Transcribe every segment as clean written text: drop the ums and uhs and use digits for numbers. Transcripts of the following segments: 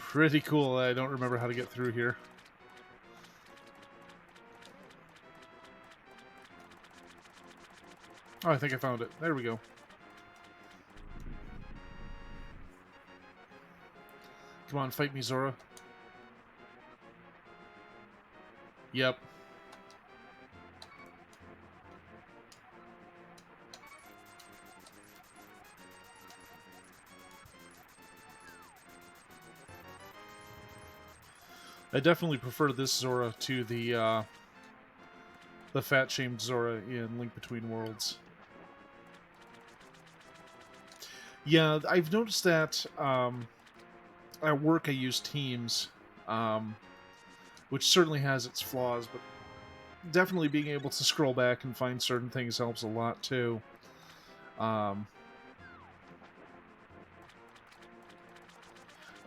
pretty cool. I don't remember how to get through here. Oh, I think I found it. There we go. Come on, fight me, Zora. Yep. I definitely prefer this Zora to the fat-shamed Zora in Link Between Worlds. Yeah, I've noticed that at work I use Teams, which certainly has its flaws, but definitely being able to scroll back and find certain things helps a lot too. Um,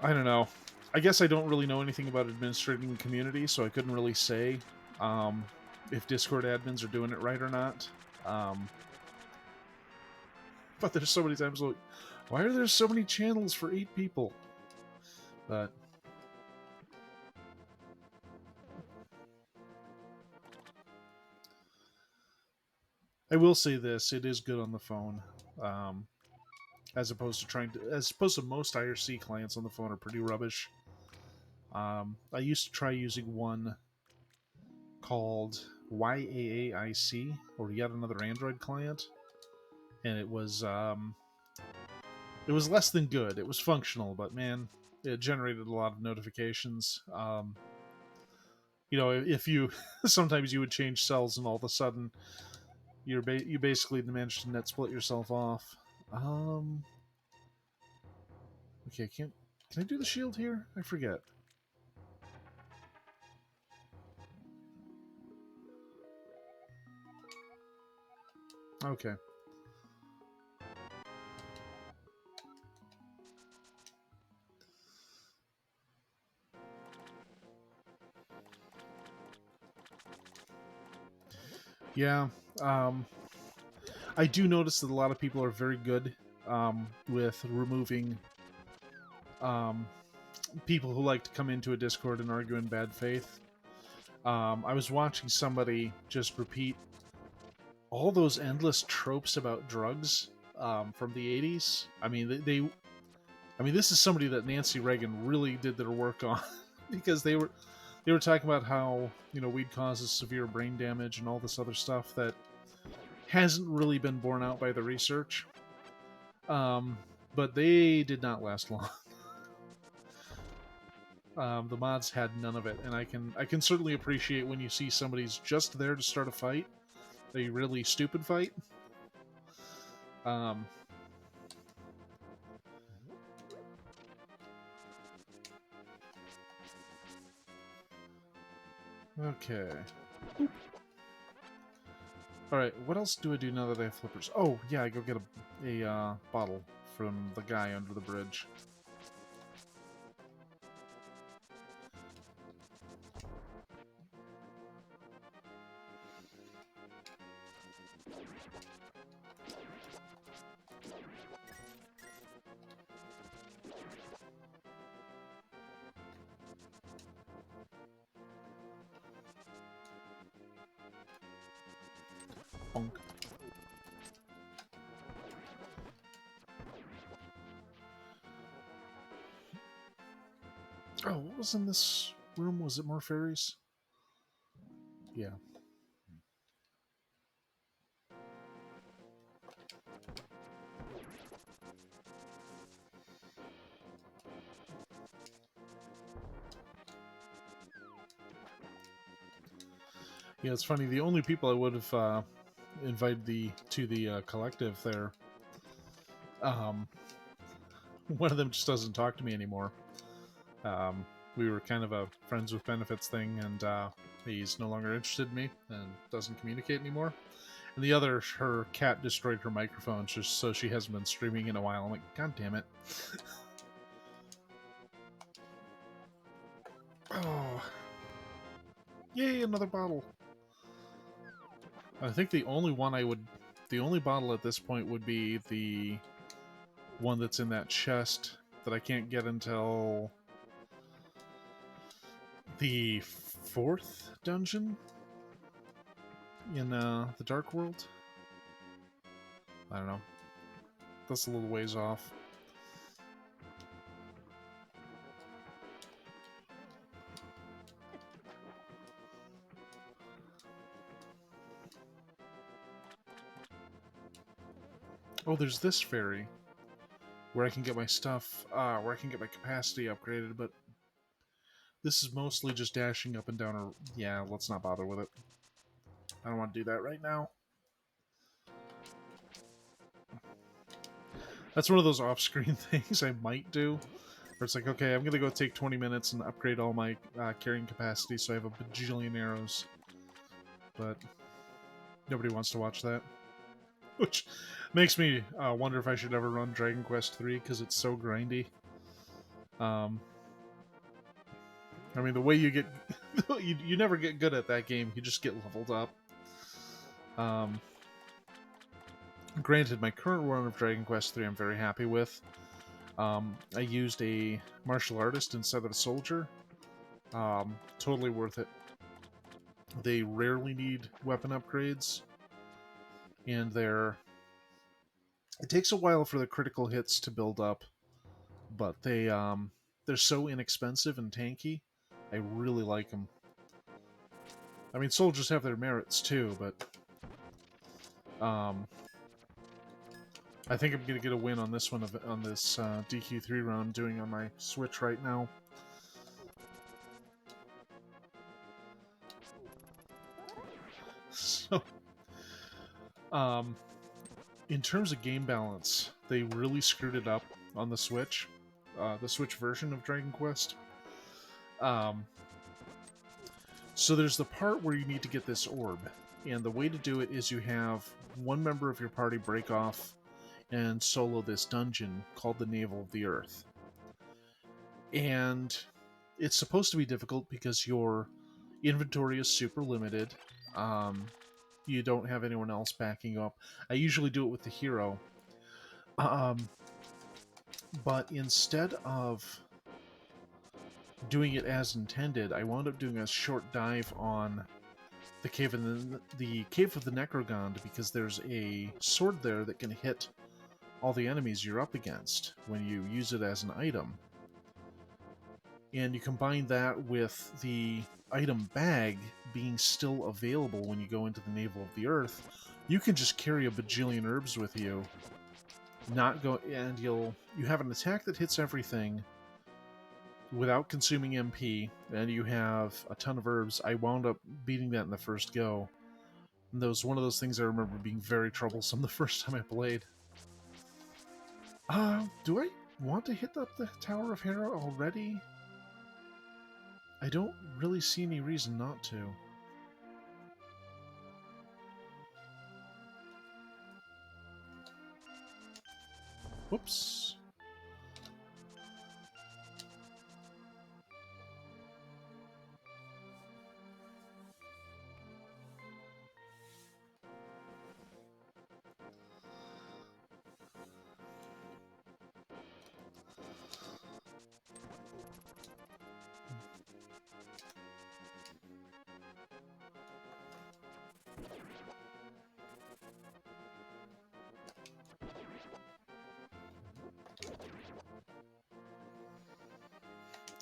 I don't know. I guess I don't really know anything about administrating the community, so I couldn't really say um, if Discord admins are doing it right or not. But there's so many times like, why are there so many channels for 8 people? But I will say this: it is good on the phone, as opposed to most IRC clients on the phone are pretty rubbish. I used to try using one called YAAIC, or Yet Another Android Client, and it was less than good. It was functional, but man, it generated a lot of notifications. If you sometimes you would change cells, and all of a sudden you basically managed to net split yourself off. Okay, can I do the shield here? I forget. Okay. Yeah. Um, I do notice that a lot of people are very good with removing um, people who like to come into a Discord and argue in bad faith. I was watching somebody just repeat all those endless tropes about drugs from the '80s. I mean, this is somebody that Nancy Reagan really did their work on because they were talking about how weed causes severe brain damage and all this other stuff that hasn't really been borne out by the research. Um, but they did not last long. The mods had none of it, and I can certainly appreciate when you see somebody's just there to start a fight, a really stupid fight. Um, okay. All right. What else do I do now that I have flippers? Oh yeah, I go get a bottle from the guy under the bridge. Bonk. Oh, what was in this room? Was it more fairies? Yeah. Yeah, it's funny. The only people I would have invited to the collective there, um, one of them just doesn't talk to me anymore. We were kind of a friends with benefits thing, and he's no longer interested in me and doesn't communicate anymore. And the other, her cat destroyed her microphone, just so she hasn't been streaming in a while. I'm like, God damn it! Oh, yay! Another bottle. I think the only bottle at this point would be the one that's in that chest that I can't get until the fourth dungeon in the Dark World. I don't know. That's a little ways off. Oh, there's this ferry where I can get my stuff, where I can get my capacity upgraded, but this is mostly just dashing up and down. Or yeah, let's not bother with it. I don't want to do that right now. That's one of those off-screen things I might do. Where it's like, okay, I'm gonna go take 20 minutes and upgrade all my carrying capacity so I have a bajillion arrows. But nobody wants to watch that. Which makes me wonder if I should ever run Dragon Quest III, because it's so grindy. I mean, the way you get... you never get good at that game, you just get leveled up. Granted, my current run of Dragon Quest III I'm very happy with. I used a martial artist instead of a soldier. Totally worth it. They rarely need weapon upgrades, and they're... It takes a while for the critical hits to build up, but they're so inexpensive and tanky. I really like them. I mean, soldiers have their merits too, but I think I'm gonna get a win on this one, on this DQ3 run I'm doing on my Switch right now. So, in terms of game balance, they really screwed it up on the Switch version of Dragon Quest. So there's the part where you need to get this orb, and the way to do it is you have one member of your party break off and solo this dungeon called the Navel of the Earth. And it's supposed to be difficult because your inventory is super limited. You don't have anyone else backing you up. I usually do it with the hero. But instead of doing it as intended, I wound up doing a short dive on the cave of the Necrogond, because there's a sword there that can hit all the enemies you're up against when you use it as an item. And you combine that with the item bag being still available when you go into the Navel of the Earth, you can just carry a bajillion herbs with you. And you have an attack that hits everything without consuming MP, and you have a ton of herbs. I wound up beating that in the first go. And that was one of those things I remember being very troublesome the first time I played. Do I want to hit up the Tower of Hera already? I don't really see any reason not to. Whoops.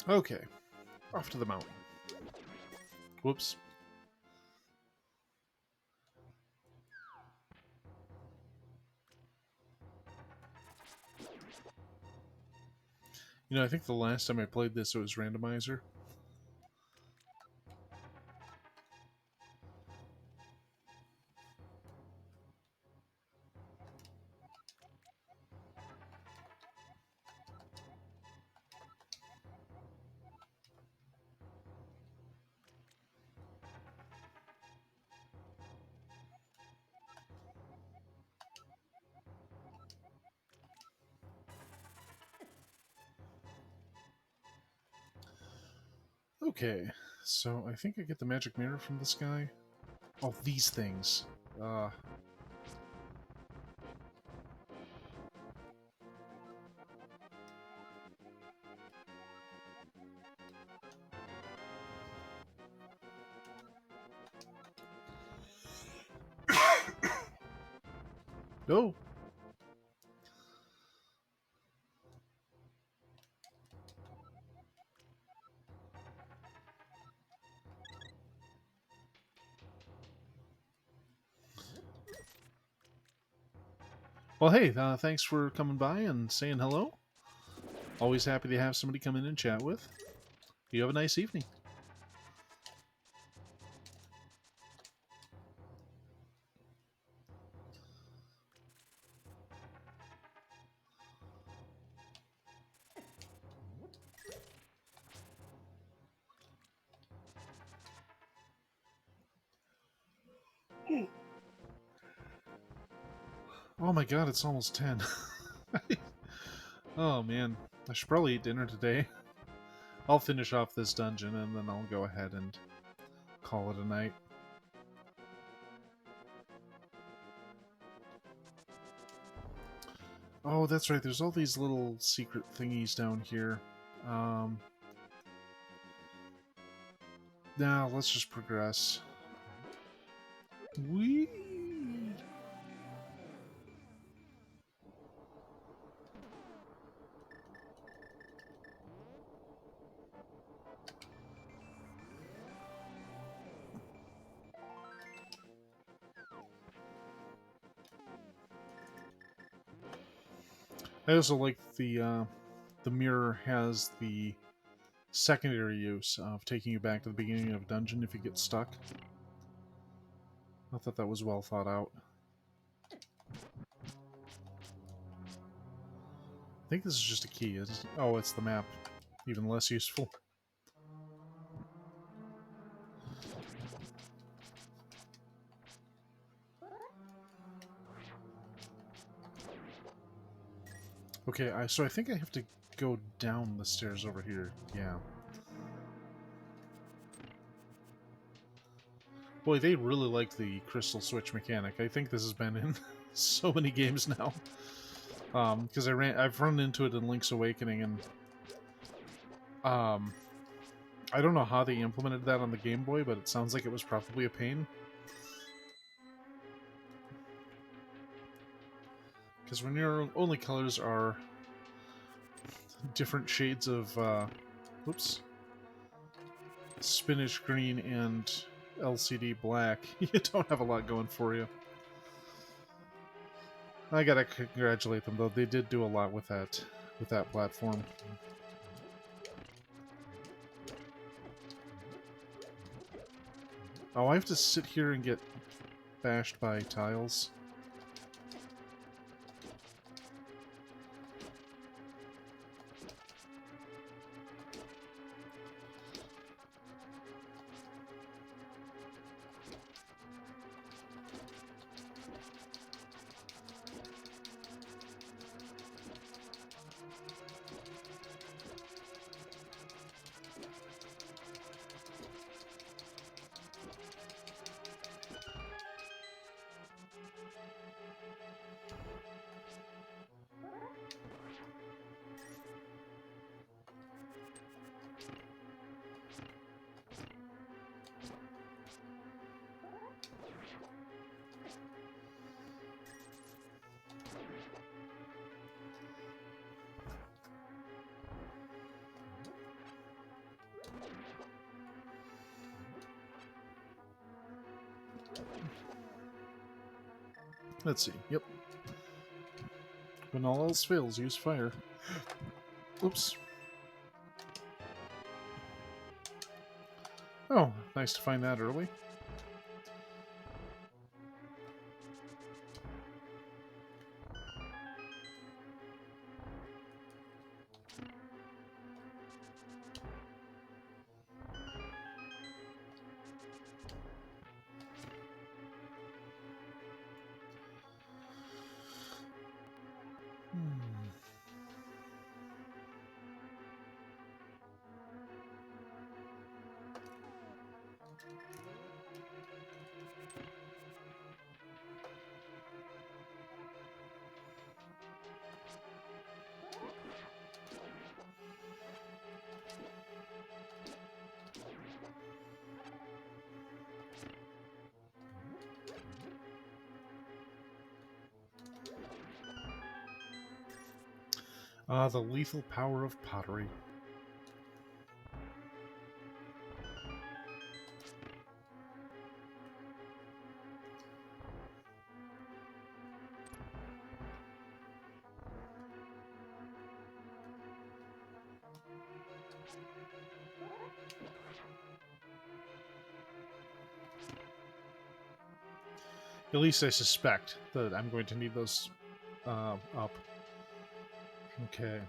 Okay, off to the mountain. Whoops. You know, I think the last time I played this, it was randomizer. Okay, so I think I get the magic mirror from this guy. Oh, these things. Oh! Well, hey, thanks for coming by and saying hello. Always happy to have somebody come in and chat with. You have a nice evening. Oh my god, it's almost 10. Oh man, I should probably eat dinner today. I'll finish off this dungeon and then I'll go ahead and call it a night. Oh, that's right, there's all these little secret thingies down here. Now, let's just progress. Whee! I also like the mirror has the secondary use of taking you back to the beginning of a dungeon if you get stuck. I thought that was well thought out. I think this is just a key. Oh, it's the map. Even less useful. Okay, so I think I have to go down the stairs over here. Yeah. Boy, they really like the crystal switch mechanic. I think this has been in so many games now. Because I've run into it in Link's Awakening, and I don't know how they implemented that on the Game Boy, but it sounds like it was probably a pain. Because when your only colors are different shades of, oops, spinach green and LCD black, you don't have a lot going for you. I gotta congratulate them, though. They did do a lot with that platform. Oh, I have to sit here and get bashed by tiles. Let's see. Yep. When all else fails, use fire. Oops. Oh, nice to find that early. Ah, the lethal power of pottery. At least I suspect that I'm going to need those up. Okay.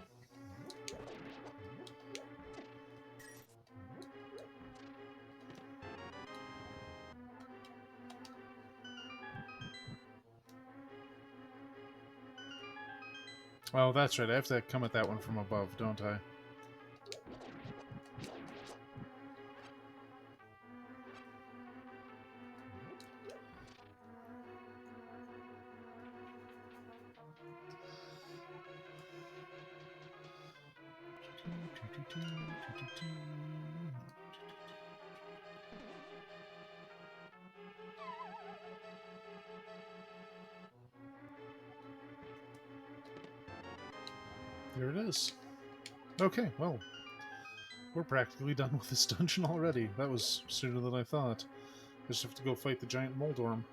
Oh, that's right. I have to come at that one from above, don't I? There it is. Okay, well, we're practically done with this dungeon already. That was sooner than I thought. Just have to go fight the giant Moldorm.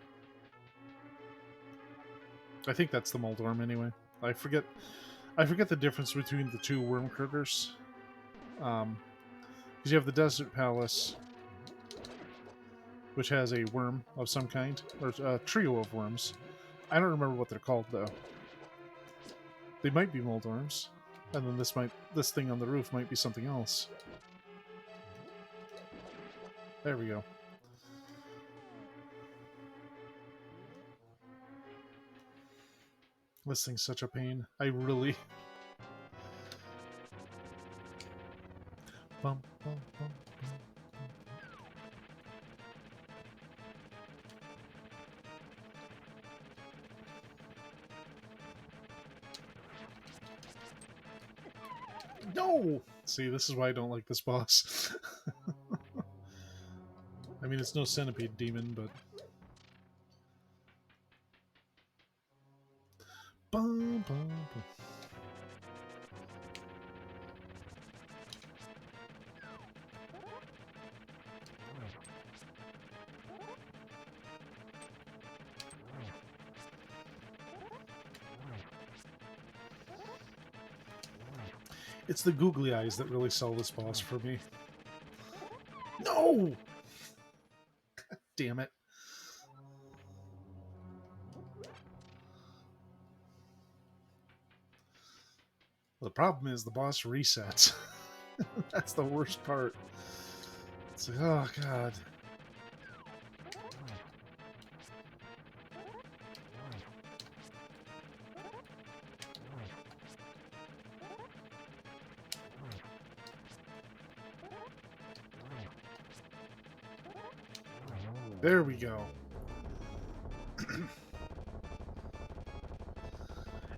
I think that's the Moldorm anyway. I forget the difference between the two worm critters. Because you have the Desert Palace, which has a worm of some kind, or a trio of worms. I don't remember what they're called though. They might be Moldorms, and then this thing on the roof might be something else. There we go. This thing's such a pain. I really. Bum, bum, bum. No! See, this is why I don't like this boss. I mean, it's no centipede demon, but... Bum, bum, bum. It's the googly eyes that really sell this boss for me. No! Damn it. The problem is the boss resets. That's the worst part. It's like, oh god. There we go.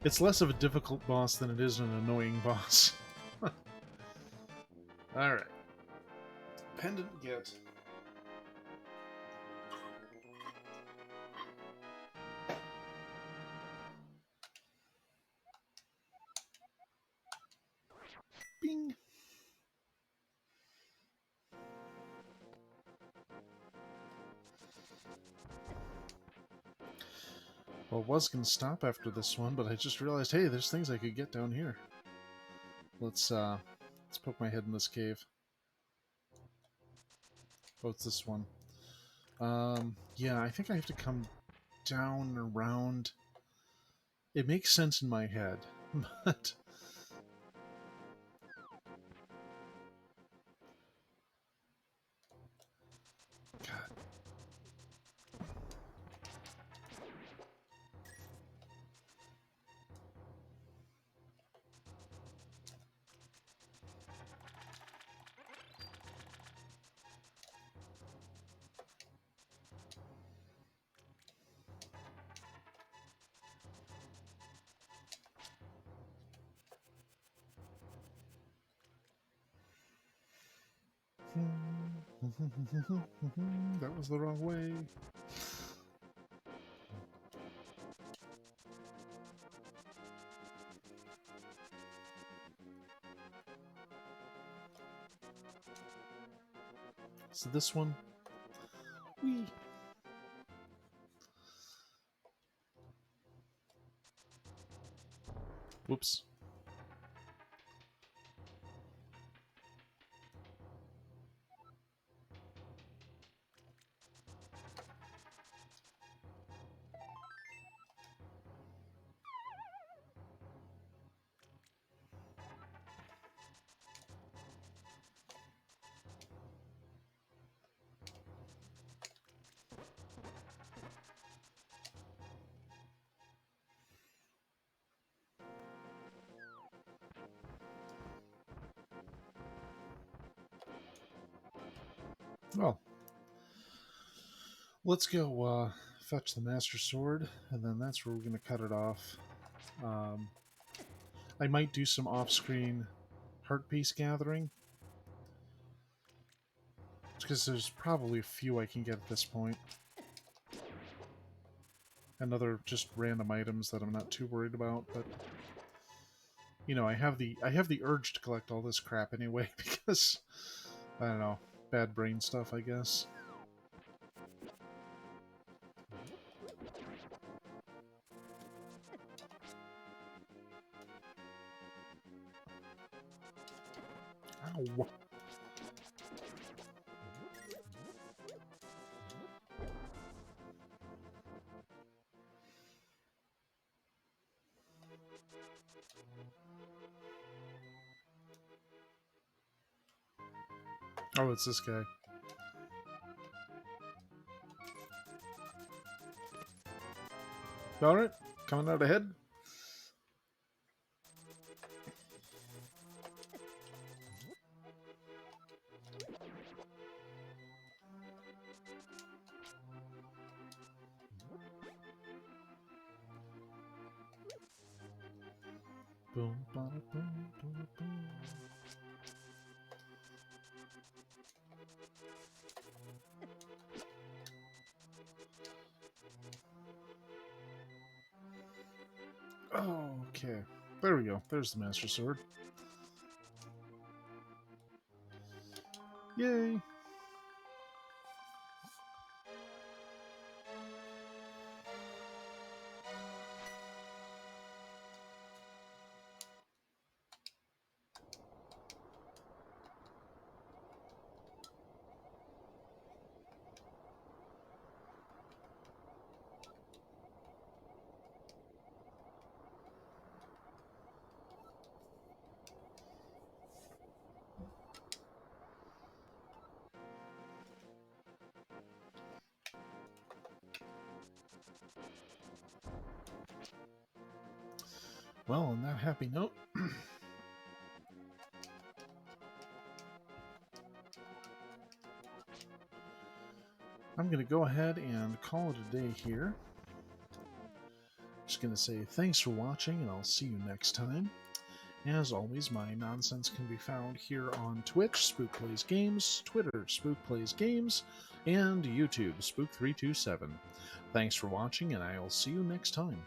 It's less of a difficult boss than it is an annoying boss. Alright. Pendant get. Bing! Well, I was going to stop after this one, but I just realized, hey, there's things I could get down here. Let's poke my head in this cave. Oh, it's this one. Yeah, I think I have to come down around. It makes sense in my head, but... God. That was the wrong way. So this one. Whee! Whoops. Well, let's go fetch the Master Sword, and then that's where we're going to cut it off. Um, I might do some off-screen heart piece gathering, because there's probably a few I can get at this point. And other just random items that I'm not too worried about, but you know, I have the urge to collect all this crap anyway because I don't know, bad brain stuff, I guess. Ow. Oh, it's this guy. Alright, coming out ahead. Boom, bada, boom, boom, boom. Oh, okay. There we go. There's the Master Sword. Yay! Well, on that happy note, I'm going to go ahead and call it a day here. Just going to say thanks for watching, and I'll see you next time. As always, my nonsense can be found here on Twitch, Spook Plays Games, Twitter, Spook Plays Games, and YouTube, Spook327. Thanks for watching, and I'll see you next time.